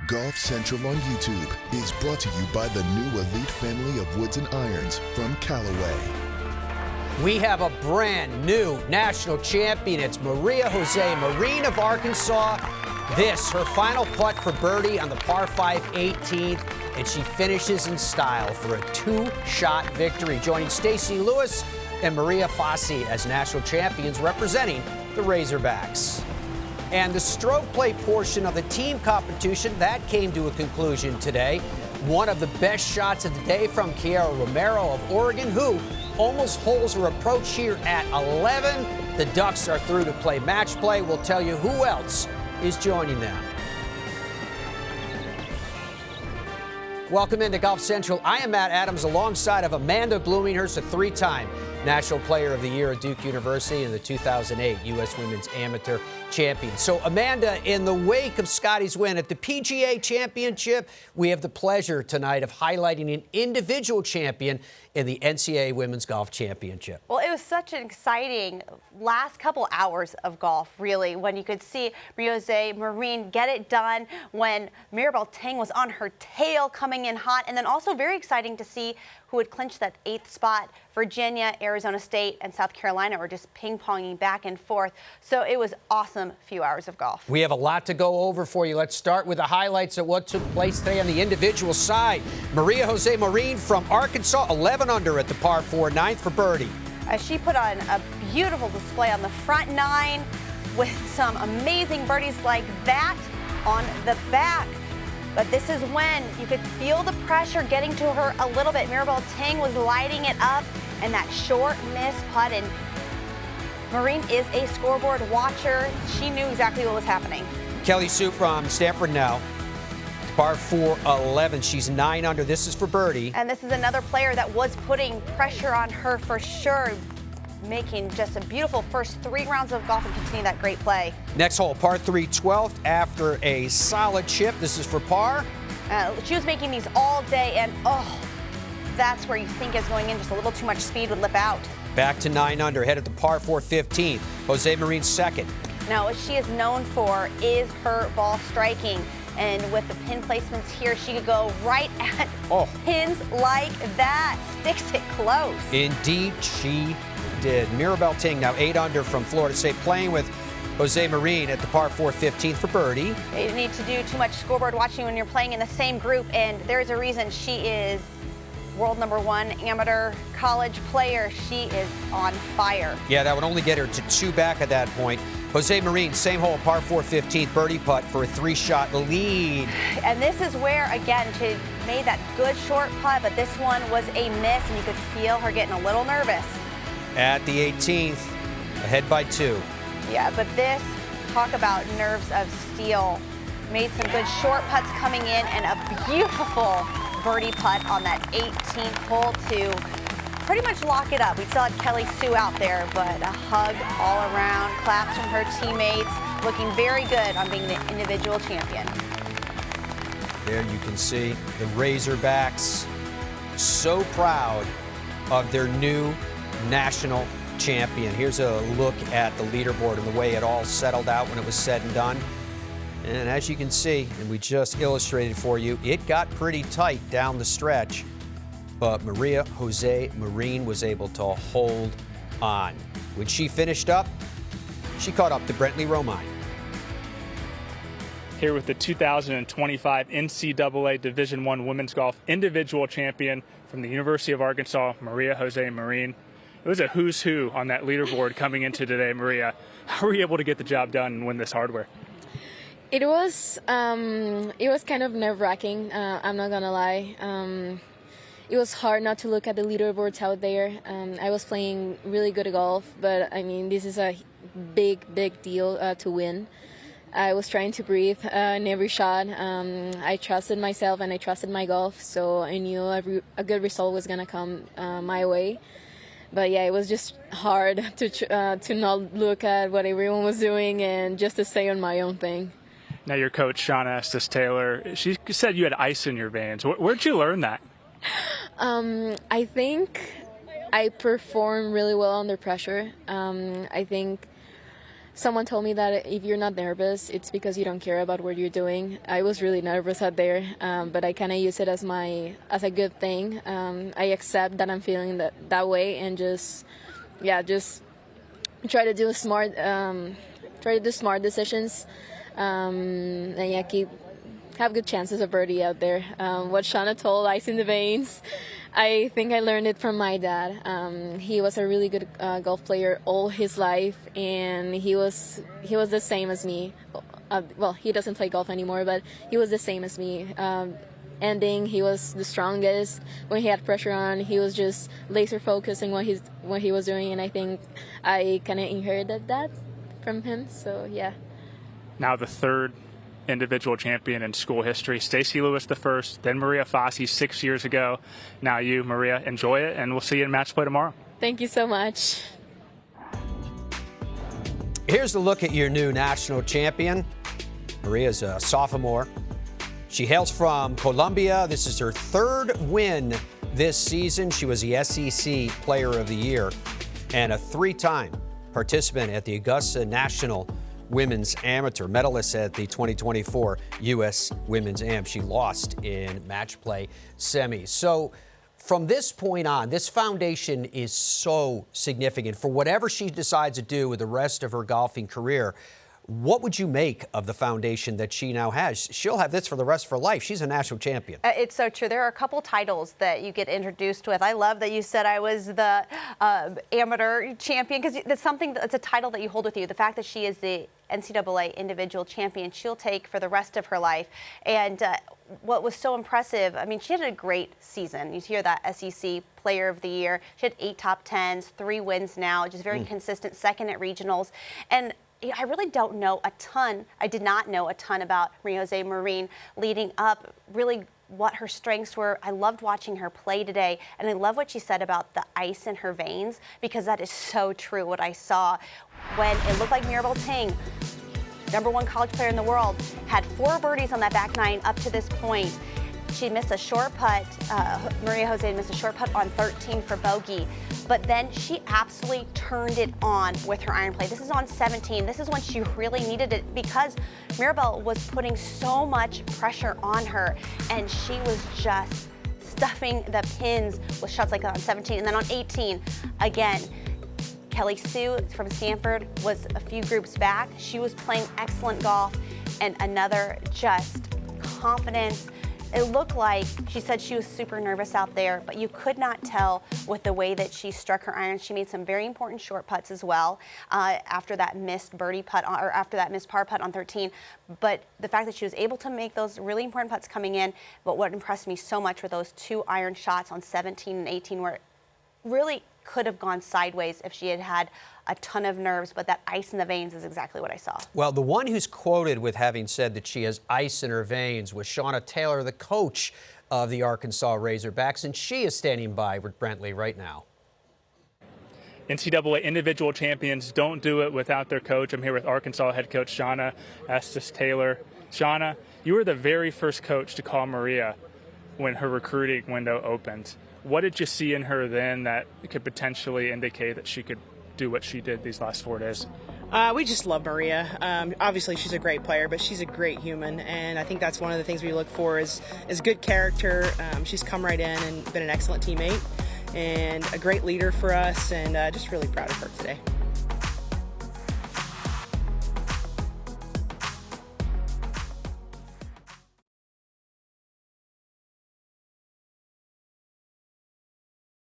Golf Central on YouTube is brought to you by the new elite family of woods and irons from Callaway. We have a brand new national champion. It's Jose Marin of Arkansas. This, her final putt for birdie on the par 5 18th, and she finishes in style for a two-shot victory, joining Stacy Lewis and Maria Fassi as national champions representing the Razorbacks. And the stroke play portion of the team competition, that came to a conclusion today. One of the best shots of the day from Kiara Romero of Oregon, who almost holes her approach here at 11. The Ducks are through to play match play. We'll tell you who else is joining them. Welcome into Golf Central. I am Matt Adams alongside of Amanda Bloominghurst, a three-time National Player of the Year at Duke University and the 2008 U.S. Women's Amateur Champion. So, Amanda, in the wake of Scotty's win at the PGA Championship, we have the pleasure tonight of highlighting an individual champion in the NCAA Women's Golf Championship. Well, it was such an exciting last couple hours of golf, really, when you could see Jose Marin get it done, when Mirabel Tang was on her tail coming in hot, and then also very exciting to see who would clinch that 8th spot. Virginia, Arizona State, and South Carolina were just ping-ponging back and forth. So it was awesome few hours of golf. We have a lot to go over for you. Let's start with the highlights of what took place today on the individual side. Jose Marin from Arkansas, 11 under at the par 4 9th for birdie. She put on a beautiful display on the front 9 with some amazing birdies like that on the back. But this is when you could feel the pressure getting to her a little bit. Mirabel Tang was lighting it up, and that short miss putt. And Marin is a scoreboard watcher. She knew exactly what was happening. Kelly Sue from Stanford now. Par 4 11. She's 9 under. This is for birdie. And this is another player that was putting pressure on her for sure, making just a beautiful first 3 rounds of golf and continue that great play. Next hole, par 3 12th after a solid chip. This is for par. She was making these all day, and that's where you think is going in. Just a little too much speed would lip out. Back to 9 under, headed to par 4 15th. Jose Marin second. Now, what she is known for is her ball striking. And with the pin placements here, she could go right at pins like that. Sticks it close. Indeed, she did. Mirabel Tang now 8 under from Florida State, playing with Jose Marin at the par 4 15th for birdie. You need to do too much scoreboard watching when you're playing in the same group, and there's a reason she is world #1 amateur college player. She is on fire. Yeah, that would only get her to 2 back at that point. Jose Marin, same hole, par 4 15th, birdie putt for a 3-shot lead. And this is where, again, she made that good short putt, but this one was a miss, and you could feel her getting a little nervous. At the 18th, ahead by 2. Yeah, but this, talk about nerves of steel. Made some good short putts coming in, and a beautiful birdie putt on that 18th hole to pretty much lock it up. We still had Kelly Sue out there, but a hug all around, claps from her teammates, looking very good on being the individual champion. There you can see the Razorbacks so proud of their new national champion. Here's a look at the leaderboard and the way it all settled out when it was said and done. And as you can see, and we just illustrated for you, it got pretty tight down the stretch. But Jose Marin was able to hold on. When she finished up, she caught up to Brentley Romine. Here with the 2025 NCAA Division I Women's Golf Individual Champion from the University of Arkansas, Jose Marin. It was a who's who on that leaderboard coming into today, Maria. How were you able to get the job done and win this hardware? It was kind of nerve-wracking, I'm not gonna lie. It was hard not to look at the leaderboards out there. I was playing really good golf, but I mean, this is a big deal to win. I was trying to breathe in every shot. I trusted myself and I trusted my golf, so I knew a good result was gonna come my way. But yeah, it was just hard to not look at what everyone was doing and just to stay on my own thing. Now your coach, Shauna Taylor, she said you had ice in your veins. Where'd you learn that? I think I perform really well under pressure. I think someone told me that if you're not nervous, it's because you don't care about what you're doing. I was really nervous out there, but I kind of use it as a good thing. I accept that I'm feeling that way, and just try to do smart decisions, and have good chances of birdie out there. What Shauna told, ice in the veins, I think I learned it from my dad. He was a really good golf player all his life, and he was the same as me. Well, he doesn't play golf anymore, but he was the same as me. He was the strongest. When he had pressure on, he was just laser focused on what he was doing, and I think I kind of inherited that from him. So yeah. Now the third individual champion in school history. Stacey Lewis the first, then Maria Fassi 6 years ago. Now you, Maria. Enjoy it, and we'll see you in match play tomorrow. Thank you so much. Here's a look at your new national champion. Maria's a sophomore. She hails from Columbia. This is her third win this season. She was the SEC Player of the Year and a 3-time participant at the Augusta National Women's Amateur, medalist at the 2024 U.S. Women's Am. She lost in match play semis. So from this point on, this foundation is so significant for whatever she decides to do with the rest of her golfing career. What would you make of the foundation that she now has? She'll have this for the rest of her life. She's a national champion. It's so true. There are a couple titles that you get introduced with. I love that you said I was the amateur champion, because that's a title that you hold with you. The fact that she is the NCAA individual champion, she'll take for the rest of her life. And what was so impressive, I mean, she had a great season. You hear that SEC Player of the Year. She had 8 top 10s, 3 wins now, just very consistent, second at regionals. And I really don't know a ton. I did not know a ton about Maria Jose Marin leading up, really what her strengths were. I loved watching her play today, and I love what she said about the ice in her veins, because that is so true. What I saw when it looked like Mirabelle Ting, #1 college player in the world, had 4 birdies on that back 9 up to this point. She missed a short putt. Maria Jose missed a short putt on 13 for bogey. But then she absolutely turned it on with her iron play. This is on 17. This is when she really needed it, because Mirabelle was putting so much pressure on her, and she was just stuffing the pins with shots like that on 17. And then on 18, again, Kelly Sue from Stanford was a few groups back. She was playing excellent golf, and another just confidence. It looked like, she said she was super nervous out there, but you could not tell with the way that she struck her iron. She made some very important short putts as well after that missed birdie putt, or after that missed par putt on 13. But the fact that she was able to make those really important putts coming in, but what impressed me so much were those 2 iron shots on 17 and 18, where it really could have gone sideways if she had had a ton of nerves, but that ice in the veins is exactly what I saw. Well, the one who's quoted with having said that she has ice in her veins was Shauna Taylor, the coach of the Arkansas Razorbacks, and she is standing by with Brentley right now. NCAA individual champions don't do it without their coach. I'm here with Arkansas head coach Shauna Taylor. Shauna, you were the very first coach to call Maria when her recruiting window opened. What did you see in her then that could potentially indicate that she could do what she did these last 4 days? We just love Maria. Obviously, she's a great player, but she's a great human, and I think that's one of the things we look for is good character. She's come right in and been an excellent teammate and a great leader for us, and just really proud of her today.